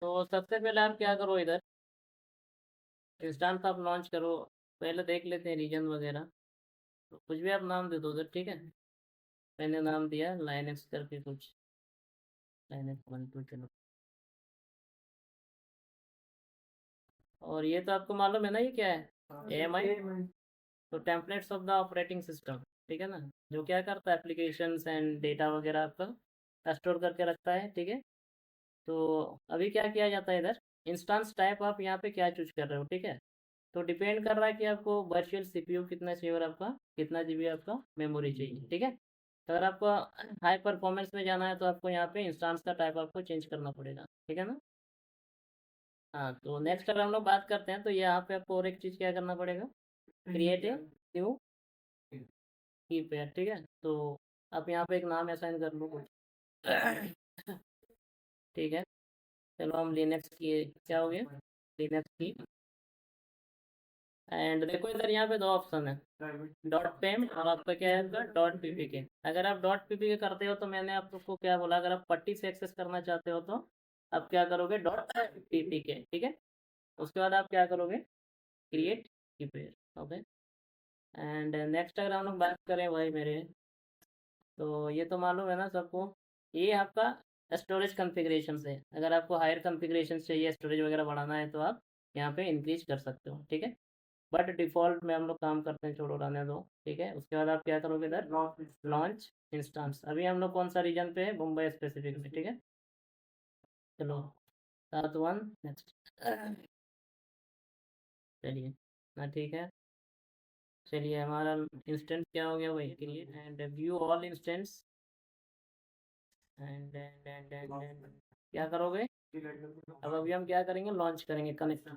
तो सबसे पहले आप क्या करो, इधर इंस्टांस आप लॉन्च करो। पहले देख लेते हैं रीजन वगैरह। तो कुछ भी आप नाम दे दो उधर, ठीक है। मैंने नाम दिया लाइनक्स करके कुछ, लाइनक्स 1 2 चलो। और ये तो आपको मालूम है ना ये क्या है, AMI। तो templates of the operating system, ठीक है ना। जो क्या करता है, एप्लीकेशंस एंड डेटा वगैरह आपका स्टोर करके रखता है, ठीक है। तो अभी क्या किया जाता है इधर, इंस्टांस टाइप आप यहाँ पे क्या चूज कर रहे हो, ठीक है। तो डिपेंड कर रहा है कि आपको वर्चुअल सीपीयू कितना चाहिए और आपका कितना जीबी आपका मेमोरी चाहिए, ठीक है। तो अगर आपको हाई परफॉर्मेंस में जाना है तो आपको यहाँ पे इंस्टांस का टाइप आपको चेंज करना पड़ेगा, ठीक है ना। हाँ, तो नेक्स्ट अगर हम लोग बात करते हैं तो यहाँ पे आपको और एक चीज़ क्या करना पड़ेगा, क्रिएट ए न्यू कीपैड, ठीक है। तो आप यहाँ पे एक नाम असाइन कर लो कुछ ठीक है। चलो हम लिनक्स की, क्या हो गया, लिनक्स की। एंड देखो इधर यहाँ पे दो ऑप्शन है, डॉट पेम और आपका क्या है आपका डॉट पीपीके। अगर आप डॉट पीपीके करते हो तो मैंने आपको क्या बोला, अगर आप पट्टी से एक्सेस करना चाहते हो तो आप क्या करोगे, डॉट पीपीके, ठीक है। उसके बाद आप क्या करोगे, create keypad, okay. And next अगर हम लोग बात करें भाई मेरे, तो ये तो मालूम है ना सबको, ये आपका स्टोरेज कॉन्फ़िगरेशन है। अगर आपको हायर कॉन्फ़िगरेशन चाहिए, स्टोरेज वगैरह बढ़ाना है तो आप यहाँ पे इंक्रीज कर सकते हो, ठीक है। बट डिफ़ॉल्ट में हम लोग काम करते हैं, छोड़ो रहने दो, ठीक है। उसके बाद आप क्या करोगे इधर, लॉन्च इंस्टांस। अभी हम लोग कौन सा रीजन पे है, मुंबई स्पेसिफिक में, ठीक है। चलो, सात वन नेक्स्ट, चलिए। हाँ ठीक है। चलिए हमारा इंस्टेंस क्या हो गया, वही create and view all instance. And क्या करोगे, अब अभी हम क्या करेंगे, लॉन्च करेंगे कनेक्ट।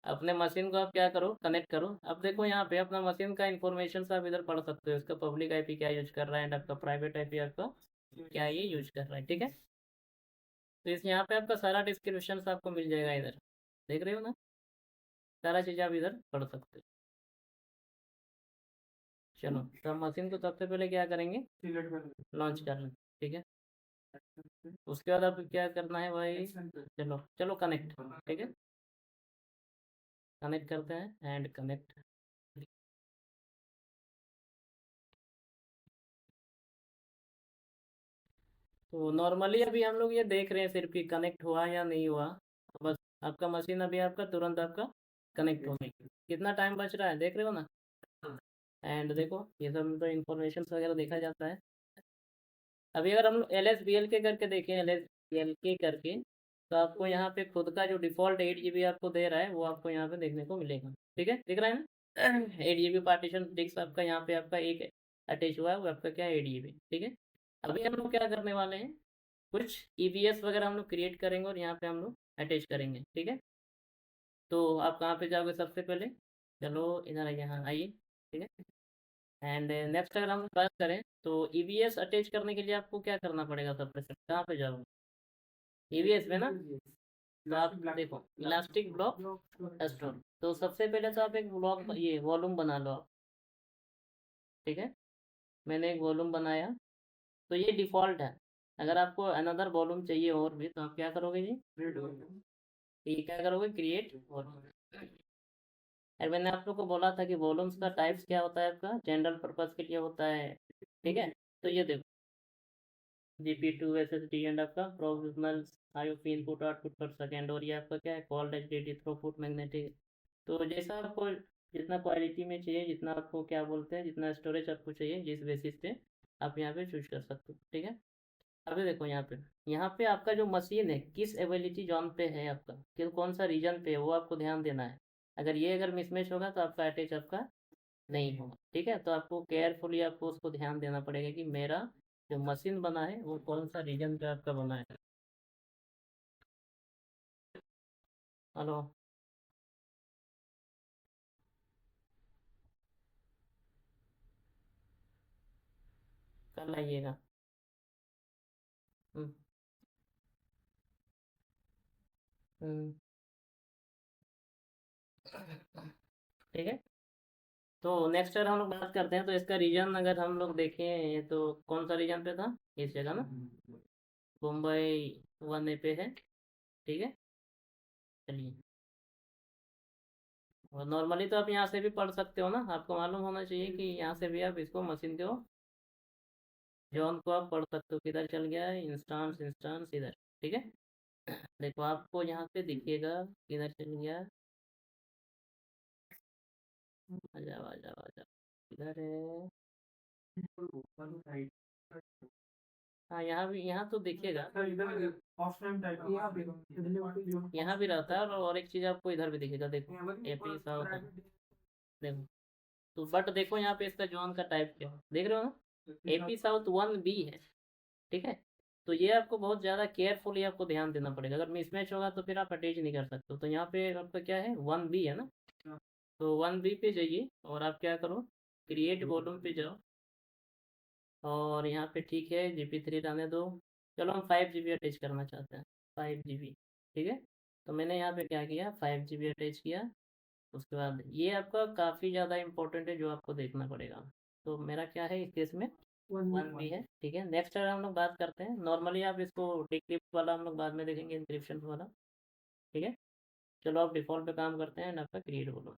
अपने मशीन को आप क्या करो, कनेक्ट करो। अब देखो यहाँ पे अपना मशीन का इन्फॉर्मेशन आप इधर पढ़ सकते हो, इसका पब्लिक आईपी क्या यूज कर रहा है एंड आपका प्राइवेट आईपी आपका क्या ये यूज कर रहा है, ठीक है। तो इस यहाँ पे आपका सारा डिस्क्रिप्शन आपको मिल जाएगा इधर, देख रहे हो ना, सारा चीज़ आप इधर पढ़ सकते हो। चलो, तो हम मशीन को सबसे पहले क्या करेंगे, लॉन्च कर लें, ठीक है। उसके बाद आपको क्या करना है भाई, चलो चलो कनेक्ट, ठीक है। कनेक्ट करते हैं एंड कनेक्ट। तो नॉर्मली अभी हम लोग ये देख रहे हैं सिर्फ कि कनेक्ट हुआ या नहीं हुआ। तो बस आपका मशीन अभी आपका तुरंत आपका कनेक्ट हो गई। कितना टाइम बच रहा है देख रहे हो ना। एंड देखो ये सब तो इन्फॉर्मेशन वगैरह देखा जाता है। अभी अगर हम लोग LSBLK करके देखें, LSBLK करके, तो आपको यहाँ पे खुद का जो डिफ़ॉल्ट 8 GB आपको दे रहा है वो आपको यहाँ पे देखने को मिलेगा, ठीक है, दिख रहा है ना। 8 GB पार्टीशन डिस्क आपका यहाँ पे आपका एक अटैच हुआ है, वो आपका क्या है, 8 GB, ठीक है। अभी हम लोग क्या करने वाले हैं, कुछ EBS वगैरह हम लोग क्रिएट करेंगे और यहाँ पे हम लोग अटैच करेंगे, ठीक है। तो आप कहाँ पे जाओगे सबसे पहले, चलो इधर यहाँ आइए, ठीक है। एंड नेक्स्ट अगर हम बात करें तो EBS अटैच करने के लिए आपको क्या करना पड़ेगा, सबसे पहले कहाँ पे जाओगे, EBS में ना। तो आप देखो इलास्टिक ब्लॉक स्टोर, तो सबसे पहले तो आप एक ब्लॉक ये वॉल्यूम बना लो आप, ठीक है। मैंने एक वॉल्यूम बनाया, तो ये डिफ़ॉल्ट है। अगर आपको अनदर वॉल्यूम चाहिए और भी तो आप क्या करोगे जी, ये क्या करोगे, क्रिएट वॉल्यूम। और मैंने आप लोग को बोला था कि वॉल्यूम्स का टाइप्स क्या होता है, आपका जनरल पर्पस के लिए होता है, ठीक है। तो ये देखो, GP2 SSD एंड आपका प्रोविजनल IOP इनपुट आउटपुट पर सेकेंड, और ये आपका क्या है, कॉल्ड HDD थ्रूपुट मैग्नेटिक। तो जैसा आपको जितना क्वालिटी में चाहिए, जितना आपको क्या बोलते हैं, जितना स्टोरेज आपको चाहिए, जिस बेसिस पे आप यहाँ पे चूज कर सकते हो, ठीक है। अभी देखो यहाँ पे आपका जो मशीन है किस एबिलिटी जोन पे है आपका, कि कौन सा रीजन पे है वो आपको ध्यान देना है। अगर मिसमैच होगा तो आपका अटैच आपका नहीं होगा, ठीक है। तो आपको केयरफुली आपको उसको ध्यान देना पड़ेगा कि मेरा जो मशीन बना है वो कौन सा रीजन पे आपका बना है। हेलो, कल आइएगा। हम्म, हम्म, ठीक है। तो नेक्स्ट अगर हम लोग बात करते हैं तो इसका रीजन अगर हम लोग देखें तो कौन सा रीजन पे था, इस जगह ना। मुंबई 1A पे है, ठीक है। चलिए, और नॉर्मली तो आप यहाँ से भी पढ़ सकते हो ना, आपको मालूम होना चाहिए कि यहाँ से भी आप इसको मशीन को जॉन को आप पढ़ सकते हो। किधर चल गया है, इंस्टांस इंस्टांस इधर, ठीक है। देखो आपको यहाँ पे दिखेगा, किधर चल गया, आ जाओ आ जाओ आ जाओ, किधर है। हाँ यहाँ भी, यहाँ तो दिखेगा, यहाँ भी रहता है। और एक चीज़ आपको इधर भी दिखेगा, देखो एपी साउथ है, देखो। तो बट देखो यहाँ पे इसका जोन का टाइप क्या है, देख रहे हो ना, एपी साउथ 1B है, ठीक है। तो ये आपको बहुत ज़्यादा केयरफुली आपको ध्यान देना पड़ेगा, अगर मिसमैच होगा तो फिर आप अटैच नहीं कर सकते। तो यहाँ पे आपका क्या है, 1B है ना। तो 1B पे जाइए और आप क्या करो, क्रिएट वॉल्यूम पे जाओ, और यहाँ पे ठीक है GP3 रहने दो। चलो हम 5 GB अटैच करना चाहते हैं, 5 GB, ठीक है। तो मैंने यहाँ पे क्या किया, 5 GB अटैच किया। उसके बाद ये आपका काफ़ी ज़्यादा इंपॉर्टेंट है, जो आपको देखना पड़ेगा। तो मेरा क्या है इस केस में, 1B है, ठीक है। नेक्स्ट अगर हम लोग बात करते हैं, नॉर्मली आप इसको डिक्रिप्ट वाला हम लोग बाद में देखेंगे, इंक्रिप्शन वाला, ठीक है। चलो आप डिफ़ॉल्ट पे काम करते हैं, आपका क्रिएट बोलो।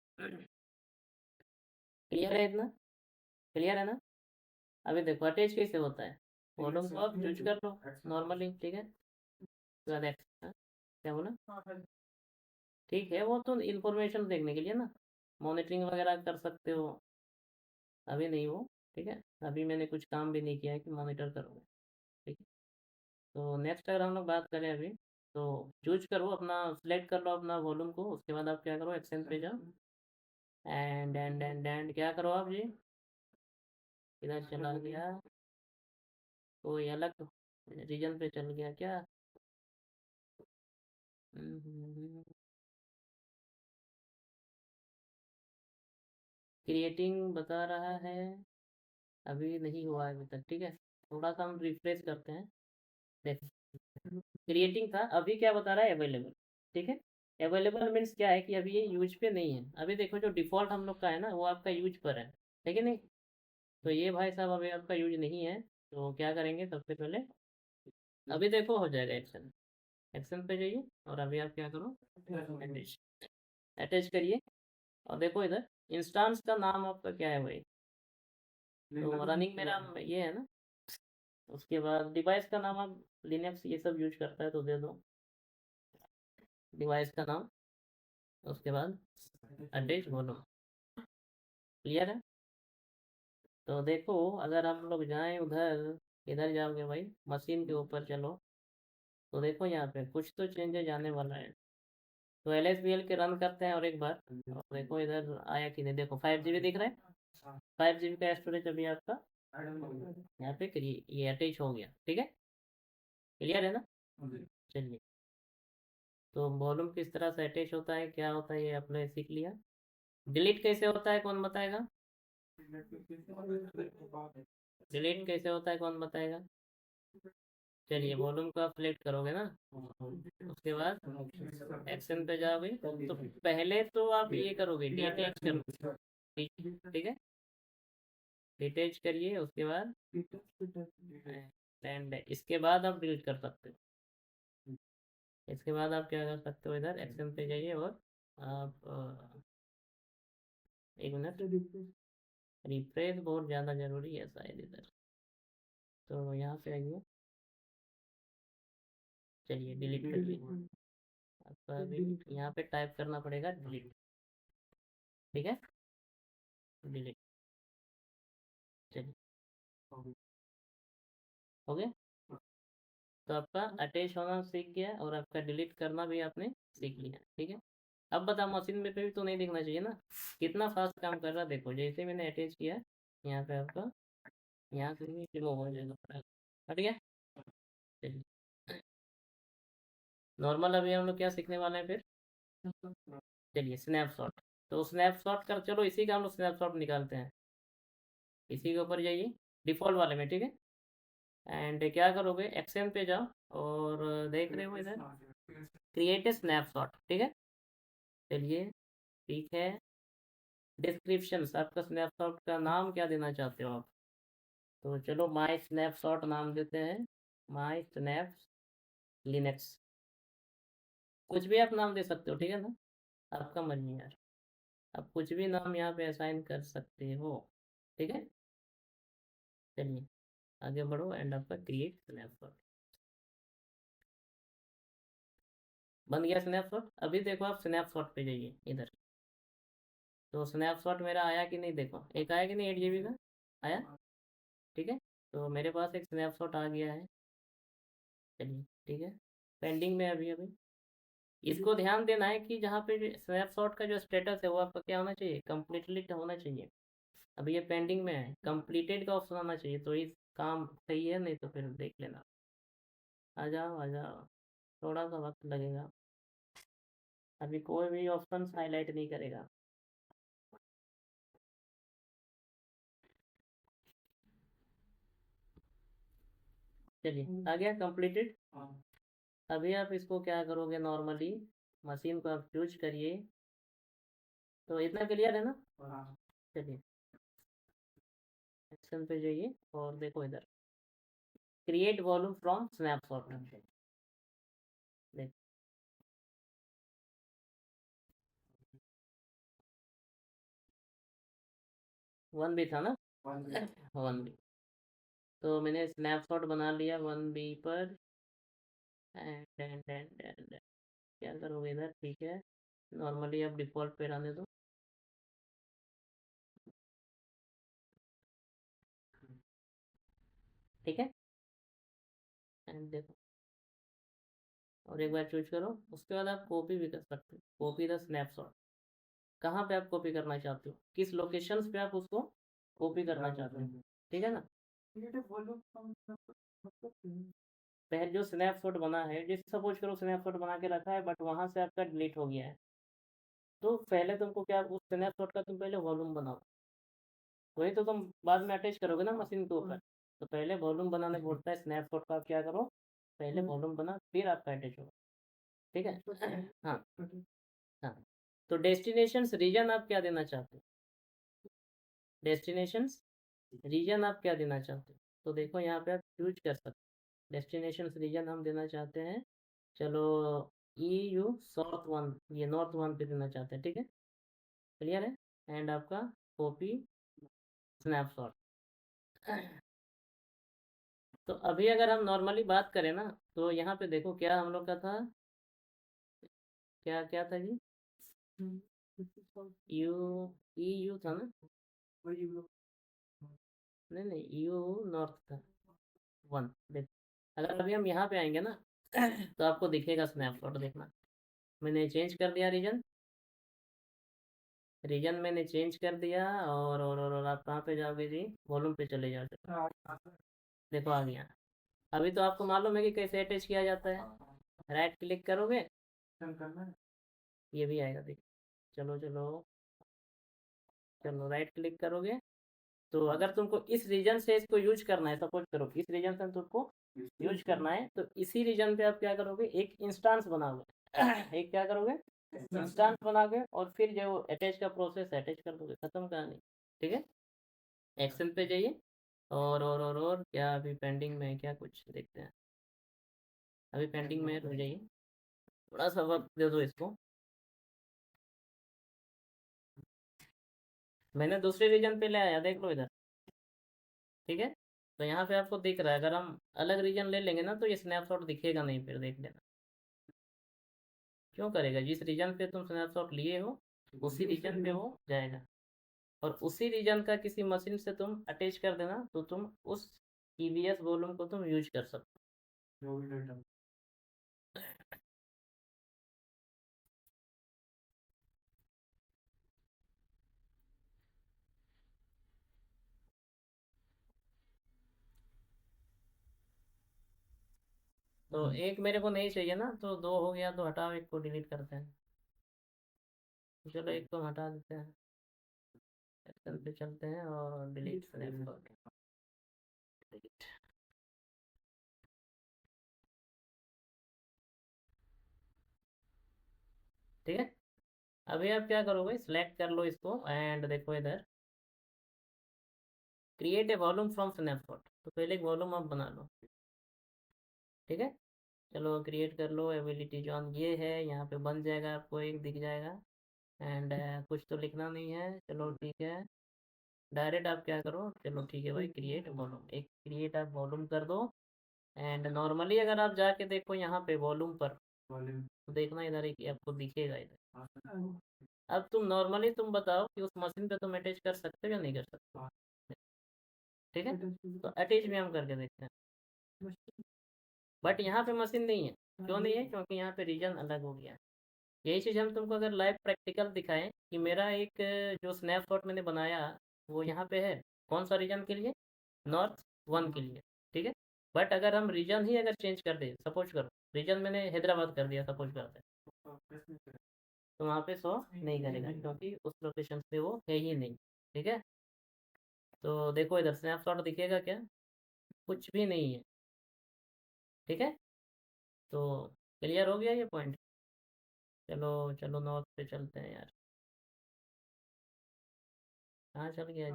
क्लियर है इतना, क्लियर है ना। अभी देखो अटैच कैसे होता है, वॉल्यूम को आप चूज कर लो नॉर्मली, ठीक है। उसके बाद क्या बोला, ठीक है, वो तो इन्फॉर्मेशन देखने के लिए ना, मॉनिटरिंग वगैरह कर सकते हो। अभी नहीं वो, ठीक है। अभी मैंने कुछ काम भी नहीं किया है कि मॉनिटर करूँगा, ठीक है। तो नेक्स्ट अगर हम लोग बात करें अभी, तो चूज करो अपना, सिलेक्ट कर लो अपना वॉल्यूम को। उसके बाद आप क्या करो, एक्सचेंज पे जाओ, एंड क्या करो आप जी, इधर चला गया, कोई अलग रीजन पे चल गया क्या। क्रिएटिंग बता रहा है, अभी नहीं हुआ है अभी तक, ठीक है। थोड़ा सा हम रिफ्रेश करते हैं, देख, क्रिएटिंग था, अभी क्या बता रहा है, अवेलेबल, ठीक है। अवेलेबल मीन्स क्या है कि अभी ये यूज पे नहीं है। अभी देखो जो डिफ़ॉल्ट हम लोग का है ना, वो आपका यूज पर है कि नहीं। तो ये भाई साहब अभी आपका यूज नहीं है, तो क्या करेंगे सबसे पहले, अभी देखो हो जाएगा एक्शन, एक्शन पे जाइए, और अभी आप क्या करो, अटैच, अटैच करिए। और देखो इधर इंस्टांस का नाम आपका क्या है भाई, तो रनिंग मेरा ये है ना। उसके बाद डिवाइस का नाम आप लिनक्स ये सब यूज करता है तो दे दो डिवाइस का नाम। उसके बाद अटैच बोलो, क्लियर है। तो देखो अगर हम लोग जाएं उधर, इधर जाओगे भाई, मशीन के ऊपर चलो, तो देखो यहाँ पे कुछ तो चेंजेज आने वाला है। तो LSBL के रन करते हैं और एक बार, और देखो इधर आया कि नहीं, देखो 5 GB दिख रहा है, 5 GB का स्टोरेज अभी आपका यहाँ पे ये अटैच हो गया, ठीक है। क्लियर है ना। चलिए, तो वॉल्यूम किस तरह से अटैच होता है, क्या होता है, ये आपने सीख लिया। डिलीट कैसे होता है, कौन बताएगा, डिलीट कैसे होता है, कौन बताएगा। चलिए, वॉल्यूम को आप सिलेक्ट करोगे ना, उसके बाद एक्शन पे जाओगे, तो पहले तो आप ये करोगे, डिटैच करोगे, ठीक है। डिटैच करिए, उसके बाद एंड इसके बाद आप डिलीट कर सकते हो। इसके बाद आप क्या कर सकते हो, इधर एक्शन पे जाइए, और आप एक मिनट, रिफ्रेश बहुत ज़्यादा ज़रूरी है शायद इधर, तो यहाँ पे आइए, चलिए डिलीट करिए। आपका अभी यहाँ पे टाइप करना पड़ेगा डिलीट, ठीक है, डिलीट, चलिए हो गया। तो आपका अटैच होना सीख गया, और आपका डिलीट करना भी आपने सीख लिया, ठीक है। अब बताओ मशीन में पे भी तो नहीं दिखना चाहिए ना, कितना फास्ट काम कर रहा है। देखो जैसे मैंने अटैच किया, यहाँ पे आपका, यहाँ से भी रिमूव हो जाएगा, हट गया। चलिए, नॉर्मल अभी हम लोग क्या सीखने वाले हैं फिर, चलिए स्नैपशॉट। तो स्नैपशॉट कर, चलो इसी का हम लोग स्नैपशॉट निकालते हैं। इसी के ऊपर जाइए, डिफ़ॉल्ट वाले में, ठीक है। एंड क्या करोगे, एक्शन पे जाओ, और देख रहे हो इधर क्रिएट ए स्नैपशॉट, ठीक है। चलिए, ठीक है। डिस्क्रिप्शन, आपका स्नैपशॉट का नाम क्या देना चाहते हो आप, तो चलो माय स्नैपशॉट नाम देते हैं। माई स्नैप लिनक्स, कुछ भी आप नाम दे सकते हो, ठीक है ना, आपका मर्जी यार, आप कुछ भी नाम यहाँ पे असाइन कर सकते हो, ठीक है। चलिए आगे बढ़ो एंड आपका क्रिएट स्नैपशॉट बन गया। स्नैपशॉट, अभी देखो आप स्नैपशॉट पे जाइए इधर, तो स्नैपशॉट मेरा आया कि नहीं, देखो एक आया कि नहीं, 8 GB का आया, ठीक है। तो मेरे पास एक स्नैपशॉट आ गया है, चलिए ठीक है, पेंडिंग में अभी अभी। इसको ध्यान देना है कि जहाँ पे स्नैपशॉट का जो स्टेटस है वो आपका क्या होना चाहिए, कम्प्लीटली होना चाहिए। अभी ये पेंडिंग में है, कंप्लीटेड का ऑप्शन आना चाहिए, तो इस काम सही है, नहीं तो फिर देख लेना। आ जाओ आ जाओ, थोड़ा सा वक्त लगेगा, अभी कोई भी ऑप्शन हाईलाइट नहीं करेगा। चलिए आ गया कंप्लीटेड। अभी आप इसको क्या करोगे, नॉर्मली मशीन को आप चूज करिए, तो इतना क्लियर है ना। चलिए एक्शन पे जाइए और देखो इधर, क्रिएट वॉल्यूम फ्रॉम स्नैपशॉट, देख 1 B था ना, 1 B, तो मैंने स्नैपशॉट बना लिया 1 B पर। एंड क्या करोगे इधर, ठीक है, नॉर्मली आप डिफ़ॉल्ट पे रहने दो, ठीक है। एंड देखो, और एक बार चूज करो, उसके बाद आप कॉपी भी कर सकते हो, कॉपी द स्नैपशॉट, कहाँ पे आप कॉपी करना चाहते हो, किस लोकेशंस पे आप उसको कॉपी करना चाहते हो, ठीक है ना। पहले जो स्नैपशॉट बना है, जैसे सपोज करो स्नैपशॉट बना के रखा है बट वहाँ से आपका डिलीट हो गया है, तो पहले तुमको क्या, उस स्नैपशॉट का तुम पहले वॉल्यूम बनाओ, वही तो तुम बाद में अटैच करोगे ना मशीन के ऊपर, तो पहले वॉल्यूम बनाने बोलता है स्नैपशॉट का, आप क्या करो, पहले वॉल्यूम बना फिर आपका अटैच होगा, ठीक है। हाँ हाँ, तो डेस्टिनेशंस रीजन आप क्या देना चाहते हो, डेस्टिनेशंस रीजन आप क्या देना चाहते हो, तो देखो यहाँ पे आप चूज कर सकते हो, डेस्टिनेशंस रीजन हम देना चाहते हैं, चलो EU साउथ 1, ये नॉर्थ 1 पे देना चाहते हैं, ठीक है, क्लियर है। एंड आपका कॉपी स्नैपशॉट। तो अभी अगर हम नॉर्मली बात करें ना, तो यहाँ पे देखो क्या हम लोग का था, क्या क्या था जी, यू, EU था ना, नहीं नहीं, EU नॉर्थ था 1, देख, अगर अभी हम यहाँ पे आएंगे ना, तो आपको दिखेगा स्नैपशॉट, देखना मैंने चेंज कर दिया रीजन, रीजन मैंने चेंज कर दिया, और आप कहाँ पे जाओगे जी, वॉल्यूम पे चले जाओगे, देखो आ गया। अभी तो आपको मालूम है कि कैसे अटैच किया जाता है, राइट क्लिक करोगे, ये भी आएगा, देखिए, चलो चलो चलो, राइट क्लिक करोगे, तो अगर तुमको इस रीजन से इसको यूज करना है, सपोज करो इस रीजन से तुमको यूज करना है, तो इसी रीजन पे आप क्या करोगे, एक इंस्टांस बनाओगे, एक क्या करोगे, इंस्टांस बनाओगे, और फिर जो अटैच का प्रोसेस अटैच कर दोगे, खत्म कहानी, ठीक है। एक्शन पे जाइए, और क्या अभी पेंडिंग में है क्या, कुछ देखते हैं, अभी पेंडिंग में है, रुक जाइए, थोड़ा सा वक्त दे दो इसको, मैंने दूसरे रीजन पे ले आया, देख लो इधर, ठीक है। तो यहाँ पे आपको दिख रहा है, अगर हम अलग रीजन ले लेंगे ना, तो ये स्नैपशॉट दिखेगा नहीं, फिर देख लेना, क्यों करेगा, जिस रीजन पे तुम स्नैपशॉट लिए हो उसी रीजन पे वो जाएगा, और उसी रीजन का किसी मशीन से तुम अटैच कर देना, तो तुम उस EBS वॉल्यूम को तुम यूज कर सकते हो। तो एक मेरे को नहीं चाहिए ना, तो दो हो गया, तो हटाओ, एक को डिलीट करते हैं, तो चलो एक को हटा देते हैं, एक्शन पे चलते हैं और डिलीट स्नैपशॉट, डिलीट, ठीक है। अभी आप क्या करोगे, सिलेक्ट कर लो इसको, एंड देखो इधर, create a volume from snapshot, तो पहले एक वॉल्यूम आप बना लो, ठीक है। चलो क्रिएट कर लो, एबिलिटी जॉन ये है, यहाँ पे बन जाएगा, आपको एक दिख जाएगा। एंड कुछ तो लिखना नहीं है, चलो ठीक है। डायरेक्ट आप क्या करो, चलो ठीक है भाई, क्रिएट वॉल्यूम, एक क्रिएट आप वॉल्यूम कर दो। एंड नॉर्मली अगर आप जाके देखो यहाँ पे वॉल्यूम पर, तो देखना इधर एक आपको दिखेगा इधर। अब तुम नॉर्मली तुम बताओ कि उस मशीन पे तुम अटैच कर सकते हो या नहीं कर सकते हो? ठीक है, तो अटैच भी हम करके देखते हैं। बट यहाँ पे मशीन नहीं है, क्यों नहीं है? क्योंकि यहाँ पे रीजन अलग हो गया है। यही चीज़ हम तुमको अगर लाइव प्रैक्टिकल दिखाएं कि मेरा एक जो स्नैपशॉट मैंने बनाया वो यहाँ पे है, कौन सा रीजन के लिए? नॉर्थ वन के लिए, ठीक है। बट अगर हम रीजन ही अगर चेंज कर दे, सपोज करो रीजन मैंने हैदराबाद कर दिया, सपोज करते हैं, तो वहाँ पे शो नहीं करेगा, क्योंकि उस लोकेशन पे वो है ही नहीं। ठीक है, तो देखो इधर स्नैपशॉट दिखेगा क्या? कुछ भी नहीं है। ठीक है, तो क्लियर हो गया ये पॉइंट। चलो चलो नॉर्थ पे चलते हैं यार, कहाँ चल गया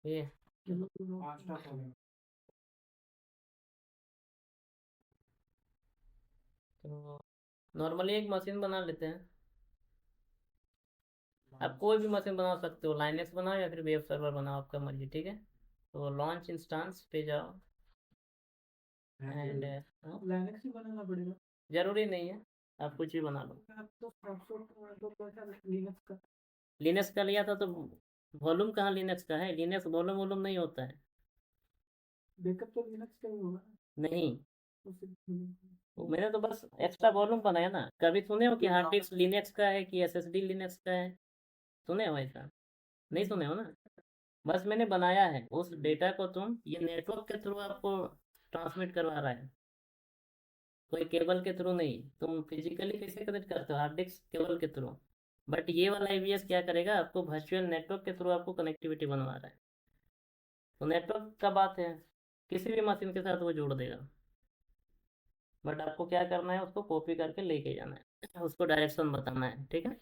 ये? तो नॉर्मली एक मशीन बना लेते हैं। आप कोई भी मशीन बना सकते हो, लाइनेक्स बनाओ या फिर वेब सर्वर बनाओ, आपका मर्जी। ठीक है, तो लॉन्च इंस्टेंस पे जाओ एंड लाइनेक्स ही बनाना पड़ेगा, जरूरी नहीं है, आप कुछ भी बना लो। लिनक्स का लिया था तो वॉल्यूम कहाँ लिनक्स का है? लिनक्स वॉल्यूम वॉल्यूम नहीं होता है। बैकअप तो लिनक्स का ही होगा नहीं, मैंने तो बस एक्स्ट्रा वॉल्यूम बनाया ना। कभी सुने हो कि हार्ड डिस्क लिनक्स का है कि एसएसडी लिनक्स का है? सुने हो ऐसा? नहीं सुने हो ना। बस मैंने बनाया है उस डेटा को, तुम ये नेटवर्क के थ्रू आपको ट्रांसमिट करवा रहा है, कोई केबल के थ्रू नहीं। तुम फिजिकली कैसे कनेक्ट करते हो? हार्ड डिस्क केबल के थ्रू। बट ये वाला ईवीएस क्या करेगा, आपको वर्चुअल नेटवर्क के थ्रू आपको कनेक्टिविटी बनवा रहा है। तो नेटवर्क का बात है, किसी भी मशीन के साथ वो जोड़ देगा। बट आपको क्या करना है, उसको कॉपी करके लेके जाना है, उसको डायरेक्शन बताना है। ठीक है,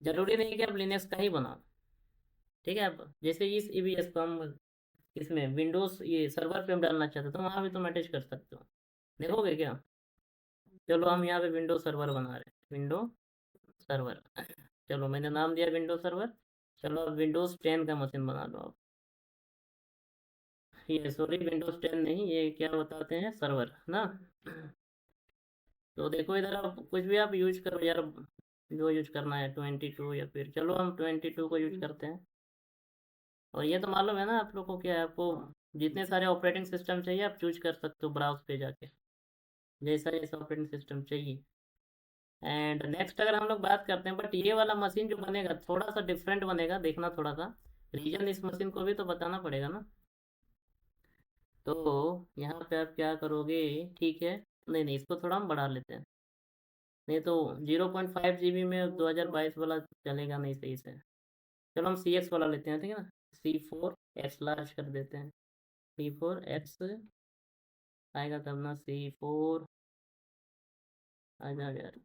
जरूरी नहीं कि आप लिनक्स का ही बनाओ। ठीक है, आप जैसे इस ईवीएस को हम इसमें विंडोज ये सर्वर पे हम डालना चाहते हो, तो वहाँ भी तुम अटैच कर सकते हो। देखोगे क्या? चलो हम यहाँ पे विंडो सर्वर बना रहे हैं, विंडो सर्वर। चलो मैंने नाम दिया विंडो सर्वर। चलो अब विंडोज 10 का मशीन बना लो आप। ये सॉरी, विंडोज 10 नहीं, ये क्या बताते हैं, सर्वर ना। तो देखो इधर आप कुछ भी आप यूज करो यार, जो यूज करना है 22, या फिर चलो हम 22 को यूज करते हैं। और ये तो मालूम है ना आप लोग को, क्या है, आपको जितने सारे ऑपरेटिंग सिस्टम चाहिए आप चूज कर सकते हो ब्राउज पे जाके, जैसा जैसा ऑपरेटिंग सिस्टम चाहिए। एंड नेक्स्ट अगर हम लोग बात करते हैं, बट ये वाला मशीन जो बनेगा थोड़ा सा डिफरेंट बनेगा, देखना थोड़ा सा रीजन इस मशीन को भी तो बताना पड़ेगा ना। तो यहाँ पे आप क्या करोगे, ठीक है, नहीं नहीं इसको थोड़ा हम बढ़ा लेते हैं, नहीं तो 0.5 GB में 2022 वाला चलेगा नहीं सही से। चलो हम CS वाला लेते हैं, ठीक है ना, C4X लार्ज कर देते हैं। C4X आएगा तब ना, C4 आ जाओ यार।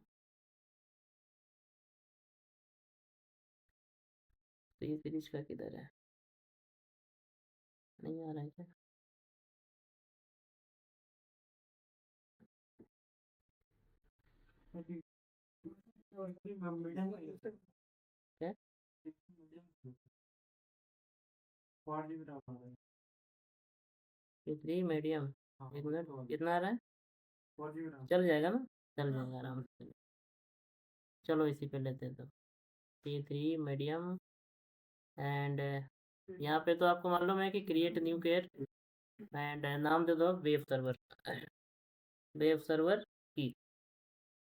C सीरीज का किधर है? नहीं आ रहा है क्या? क्या? C3 मीडियम, एक मिनट, कितना आ रहा है? चल जाएगा ना, चल जाएगा आराम से। चलो इसी पे लेते हैं तो, C3 मीडियम। एंड यहाँ पे तो आपको मालूम है कि क्रिएट न्यू केयर, एंड नाम दे दो वेब सर्वर। वेब सर्वर की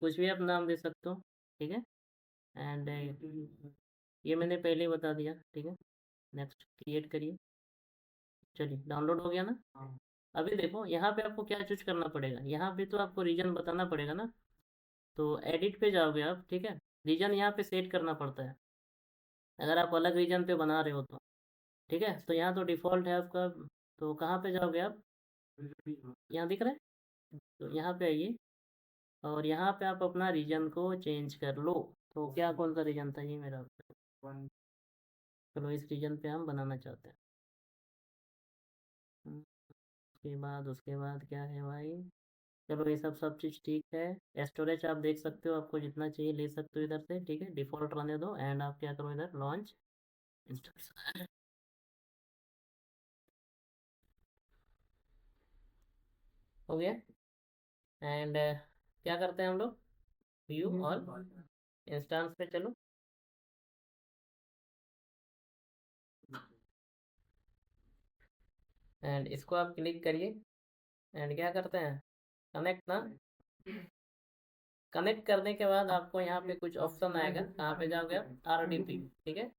कुछ भी आप नाम दे सकते हो। ठीक है, एंड ये मैंने पहले ही बता दिया। ठीक है, नेक्स्ट क्रिएट करिए। चलिए डाउनलोड हो गया ना। अभी देखो यहाँ पे आपको क्या चूज करना पड़ेगा, यहाँ पे तो आपको रीजन बताना पड़ेगा ना। तो एडिट पे जाओगे आप, ठीक है, रीजन यहाँ पे सेट करना पड़ता है, अगर आप अलग रीजन पे बना रहे हो तो। ठीक है, तो यहाँ तो डिफ़ॉल्ट है आपका, तो कहाँ पे जाओगे आप, यहाँ दिख रहा है, तो यहाँ पे आइए, और यहाँ पे आप अपना रीजन को चेंज कर लो। तो क्या, कौन सा रीजन था ये मेरा? चलो इस रीजन पे हम बनाना चाहते हैं। उसके बाद क्या है भाई। चलो ये सब चीज़ ठीक है। स्टोरेज आप देख सकते हो, आपको जितना चाहिए ले सकते हो इधर से, ठीक है। डिफ़ॉल्ट रहने दो एंड आप क्या करो इधर लॉन्च इंस्टॉल। हो गया। एंड क्या करते हैं हम लोग, व्यू और इंस्टांस पे चलो। एंड इसको आप क्लिक करिए एंड क्या करते हैं, कनेक्ट ना। कनेक्ट करने के बाद आपको यहाँ पे कुछ ऑप्शन आएगा, कहाँ पे जाओगे आप, RDP, ठीक है।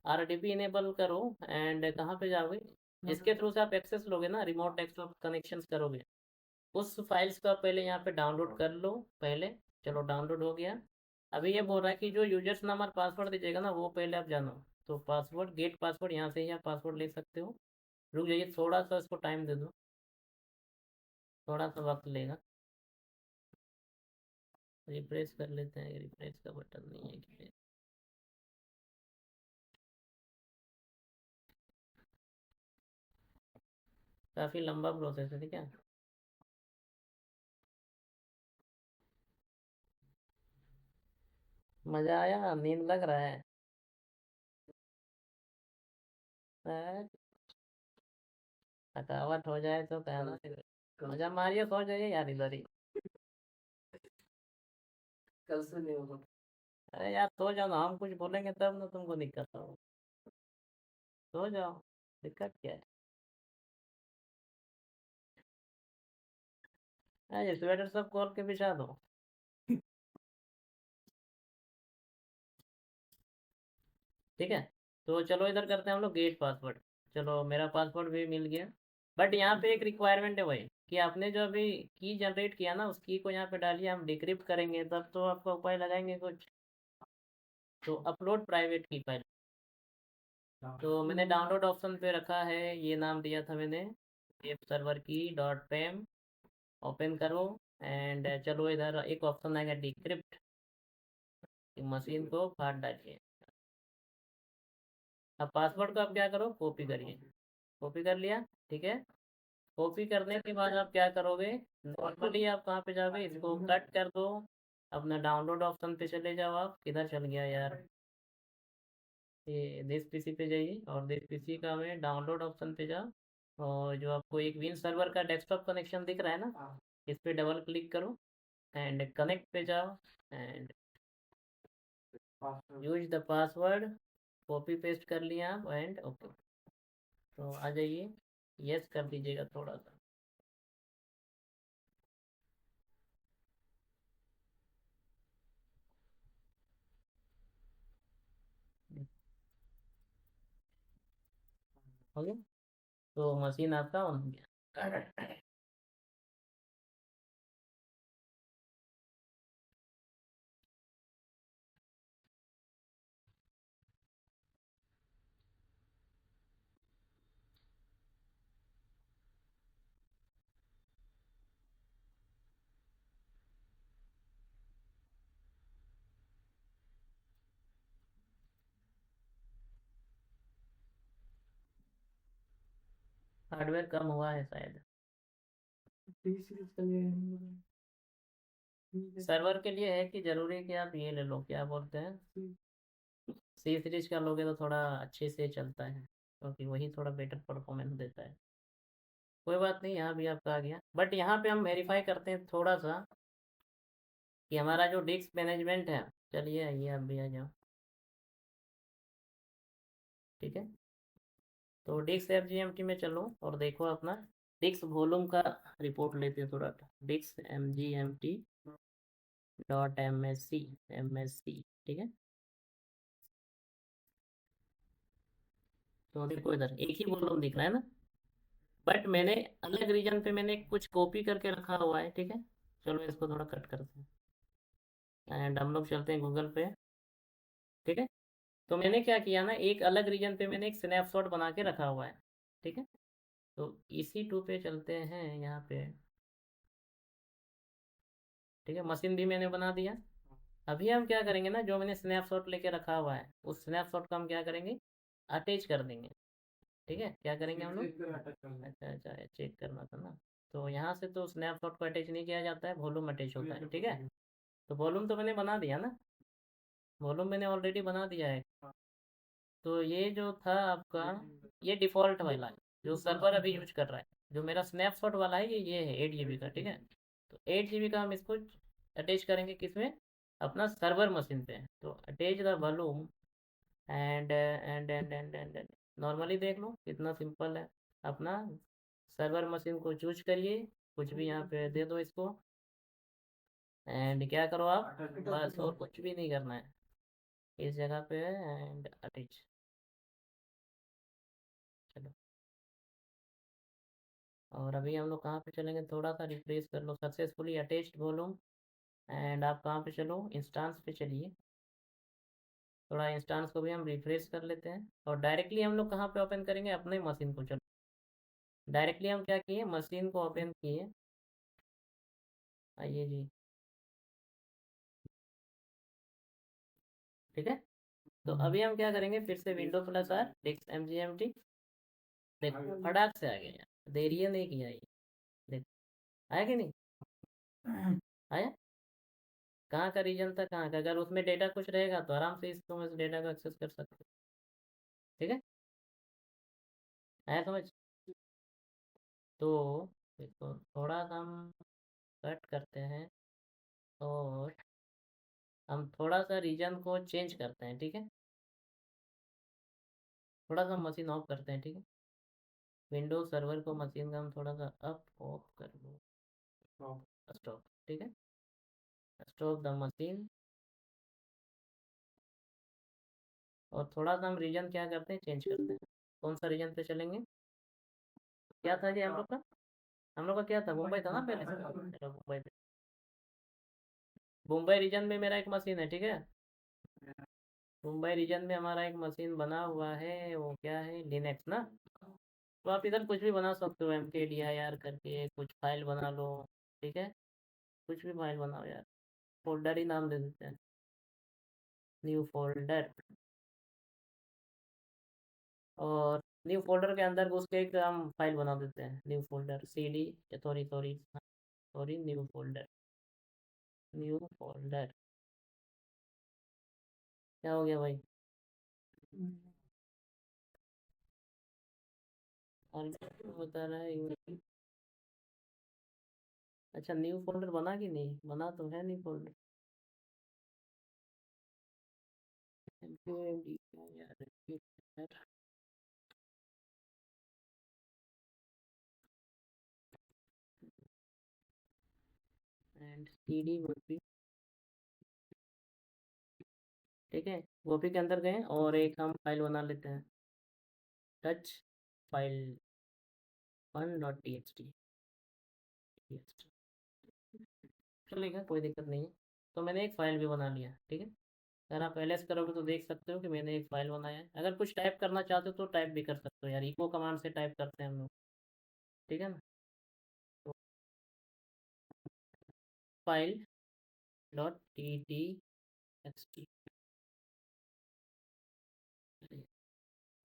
RDP इनेबल करो एंड कहाँ पे जाओगे, इसके थ्रू से आप एक्सेस लोगे ना, रिमोट डेस्कटॉप कनेक्शन करोगे। उस फाइल्स को आप पहले यहाँ पे डाउनलोड कर लो पहले। चलो डाउनलोड हो गया। अभी ये बोल रहा है कि जो यूजर्स नाम और पासवर्ड दीजिएगा ना, वो पहले आप जानो। तो पासवर्ड, गेट पासवर्ड, यहाँ से ही आप पासवर्ड ले सकते हो। रुक जाइए थोड़ा सा, इसको टाइम दे दो, थोड़ा सा वक्त लेगा। रिफ्रेश कर लेते हैं, रिफ्रेश का बटन नहीं है कि। काफ़ी लंबा प्रोसेस है, ठीक है। मज़ा आया, नींद लग रहा है। अ, थकावट हो जाए तो कहना फिर। मज़ा मारिए, सो जाइए यार इधर ही। कल से नहीं होगा। अरे यार सो जाओ ना, हम कुछ बोलेंगे तब ना तुमको दिक्कत हो। सो जाओ, दिक्कत क्या है। अरे स्वेटर सब खोल के बिछा दो। ठीक है। तो चलो इधर करते हैं हम लोग गेट पासवर्ड। चलो मेरा पासवर्ड भी मिल गया। बट यहाँ पे एक रिक्वायरमेंट है भाई, कि आपने जो अभी की जनरेट किया ना, उस की को यहाँ पे डालिए। हम डिक्रिप्ट करेंगे तब तो आपका उपाय लगाएंगे कुछ। तो अपलोड प्राइवेट की फाइल। तो मैंने डाउनलोड ऑप्शन पे रखा है, ये नाम दिया था मैंने, वेब सर्वर की डॉट पेम। ओपन करो एंड चलो इधर एक ऑप्शन आएगा डिक्रिप्ट, मशीन को फाड़ डालिए। अब पासवर्ड को आप क्या करो, कॉपी करिए। कॉपी कर लिया, ठीक है। कॉपी करने के बाद आप क्या करोगे, नॉर्मली आप कहाँ पे जाओगे, इसको कट कर दो। अपना डाउनलोड ऑप्शन पे चले जाओ। आप किधर चल गया यार, ये देश पीसी पे जाइए और देश पीसी का में डाउनलोड ऑप्शन पे जाओ। और जो आपको एक विन सर्वर का डेस्कटॉप कनेक्शन दिख रहा है ना, इस पे डबल क्लिक करो एंड कनेक्ट पे जाओ and use the password. Copy paste कर लिया आप एंड ओके। तो आ जाइए, यस कर दीजिएगा थोड़ा सा। हो गया। तो मशीन आपका ऑन हो गया। हार्डवेयर कम हुआ है शायद। सर्वर के लिए है कि जरूरी है कि आप ये ले लो, क्या बोलते हैं, सी सीरीज का लोगे तो थोड़ा अच्छे से चलता है, क्योंकि वही थोड़ा बेटर परफॉर्मेंस देता है। कोई बात नहीं, यहाँ भी आपका आ गया। बट यहाँ पे हम वेरीफाई करते हैं थोड़ा सा कि हमारा जो डिस्क मैनेजमेंट है। चलिए आइए आप भी आ जाओ, ठीक है। तो डिस्क FGMT में चलो और देखो अपना डिस्क वॉल्यूम का रिपोर्ट लेते हैं थोड़ा। डिस्क MGMT डॉट MSC, ठीक है। तो देखो इधर एक ही वॉल्यूम दिख रहा है ना, बट मैंने अलग रीजन पे मैंने कुछ कॉपी करके रखा हुआ है, ठीक है। चलो इसको थोड़ा कट करते हैं एंड हम लोग चलते हैं गूगल पे, ठीक है। तो मैंने क्या किया ना, एक अलग रीजन पे मैंने एक स्नैपशॉट बना के रखा हुआ है, ठीक है। तो इसी टू पे चलते हैं यहाँ पे, ठीक है। मशीन भी मैंने बना दिया। अभी हम क्या करेंगे ना, जो मैंने स्नैपशॉट लेके रखा हुआ है, उस स्नैपशॉट को हम क्या करेंगे, अटैच कर देंगे, ठीक है, क्या करेंगे हम लोग? अच्छा, चेक करना था ना। तो यहाँ से तो स्नैपशॉट को अटैच नहीं किया जाता है, वॉल्यूम अटैच होता है, ठीक है। तो वॉल्यूम तो मैंने बना दिया ना, वॉल्यूम मैंने ऑलरेडी बना दिया है। तो ये जो था आपका, ये डिफ़ॉल्ट वाला है जो सर्वर अभी यूज कर रहा है। जो मेरा स्नैपशॉट वाला है ये है 8 GB का, ठीक है। तो 8 GB का हम इसको अटैच करेंगे किसमें? अपना सर्वर मशीन पे। तो attach the volume and normally देख लो कितना सिंपल है। अपना सर्वर मशीन को चूज करिए, कुछ भी यहाँ पे दे दो इसको, एंड क्या करो आप, बस और कुछ भी नहीं करना है इस जगह पे, एंड अटैच। चलो, और अभी हम लोग कहाँ पे चलेंगे, थोड़ा सा रिफ्रेश कर लो, सक्सेसफुली अटैच्ड वॉल्यूम। एंड आप कहाँ पे चलो, इंस्टांस पे चलिए। थोड़ा इंस्टांस को भी हम रिफ्रेश कर लेते हैं, और डायरेक्टली हम लोग कहाँ पे ओपन करेंगे, अपने मशीन को। चलो, डायरेक्टली हम क्या किए, मशीन को ओपन किए। आइए जी, ठीक है। तो अभी हम क्या करेंगे, फिर से window plus R disk MGMT। देखो फटाक से आ गया यार, देरी नहीं किया ये। देखो आया कि नहीं, आया। कहाँ का रीजन था, कहाँ का, अगर उसमें डेटा कुछ रहेगा तो आराम से इसको इस डेटा को एक्सेस कर सकते हो, ठीक है। आया समझ। तो इसको थोड़ा सा हम कट करते हैं, और हम थोड़ा सा रीजन को चेंज करते हैं, ठीक है। थोड़ा सा मशीन ऑफ करते हैं, ठीक है। विंडोज सर्वर को मशीन का हम थोड़ा सा अप ऑफ कर लो, स्टॉप, ठीक है। Stop the machine. और थोड़ा सा हम रीजन क्या करते हैं, चेंज करते हैं। कौन सा रीजन पे चलेंगे, क्या था जी हम लोग का? हम लोग का क्या था, मुंबई था ना पहले से। चलो मुंबई पे, मुंबई रीजन में मेरा एक मशीन है, ठीक है। मुंबई रीजन में हमारा एक मशीन बना हुआ है, वो क्या है, लिनक्स ना। तो आप इधर कुछ भी बना सकते हो, MKDIR करके कुछ फाइल बना लो, ठीक है। कुछ भी फाइल बनाओ यार, फोल्डर ही नाम दे देते हैं, न्यू फोल्डर। और न्यू फोल्डर के अंदर घुस के एक हम फाइल बना देते हैं, new folder CD, sorry sorry sorry, new folder. क्या हो गया भाई, और बता रहा है अच्छा, न्यू फोल्डर बना कि नहीं बना, तो है न्यू फोल्डर। एंड CD भी, ठीक है। कॉपी के अंदर गए और एक हम फाइल बना लेते हैं, टच फाइल 1.txt, चलेगा, कोई दिक्कत नहीं है। तो मैंने एक फ़ाइल भी बना लिया, ठीक है। अगर आप LS करोगे तो देख सकते हो कि मैंने एक फ़ाइल बनाया है। अगर कुछ टाइप करना चाहते हो तो टाइप भी कर सकते हो यार, इको कमांड से टाइप करते हैं हम लोग, ठीक है ना। तो फाइल .txt,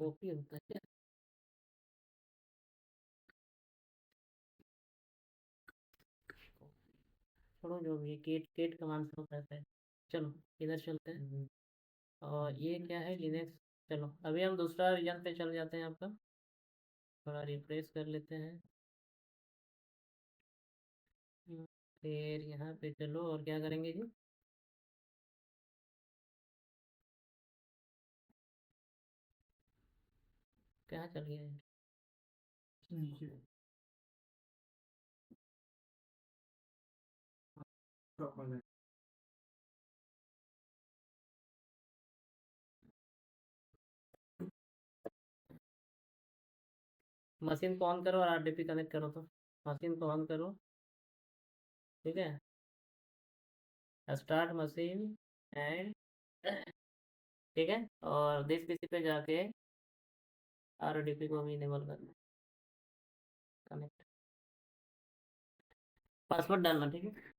कॉपी होता है क्या, छोड़ो जो भी, केट केट कमांड से होता है। चलो इधर चलते हैं, और ये क्या है, लिनक्स। चलो अभी हम दूसरा रीजन पे चल जाते हैं आपका, थोड़ा रिफ्रेश कर लेते हैं। फिर यहाँ पे चलो, और क्या करेंगे जी, क्या चल गया है? मशीन को ऑन करो और RDP कनेक्ट करो, तो मशीन को ऑन करो, ठीक है। स्टार्ट मशीन, एंड, ठीक है। और दिस PC पे जाके RDP को भी इनेबल करना, कनेक्ट, पासवर्ड डालना, ठीक है।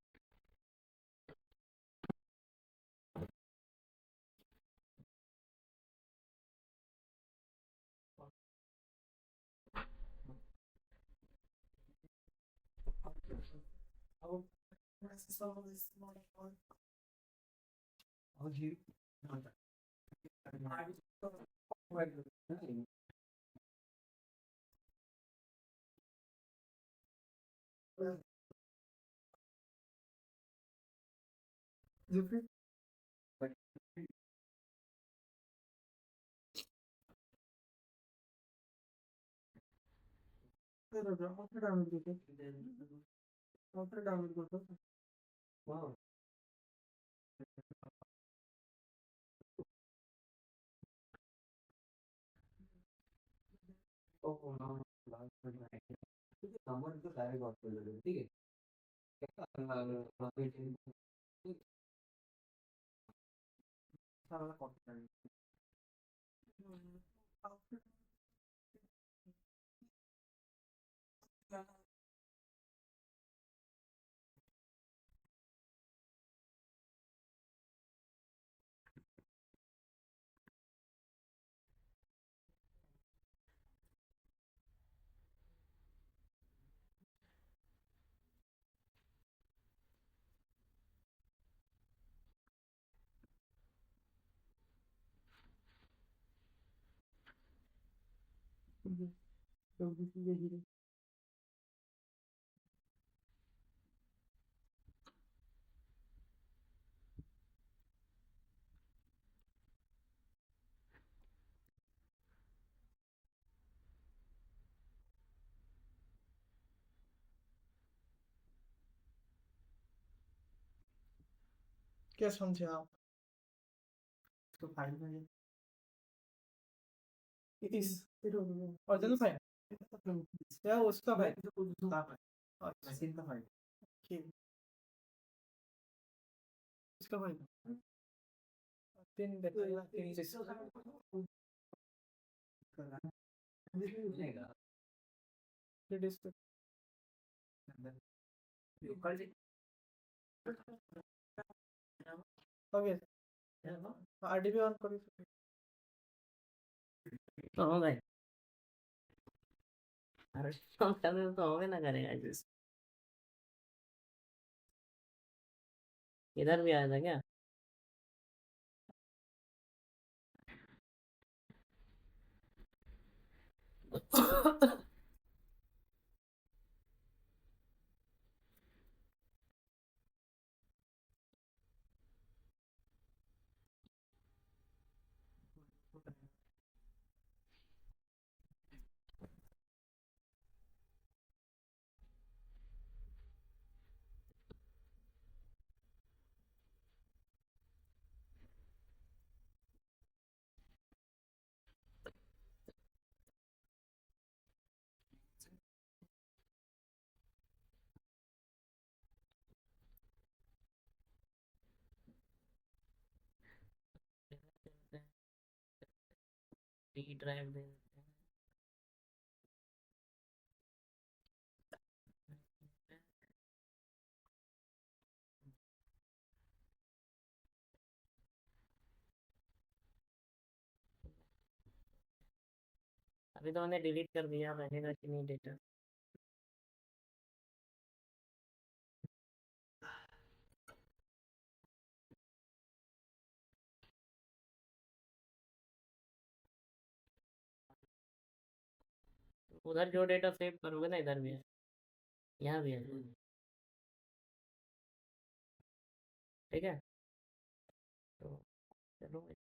क्या समझे आप? इस ओरिजिनल फाइल या उसका फाइल? मशीन का फाइल। इसका फाइल तीन डिस्क ओके आरडीबी ऑन करो तो हो गए। अरे तो होगे ना करेगा जी। इधर भी आया था क्या? डी ड्राइव दे देते हैं। अभी तो मैंने डिलीट कर दिया, रहेगा कि नहीं डेटा। उधर जो डेटा सेव करोगे ना इधर भी है, यहाँ भी है। ठीक है, तो चलो।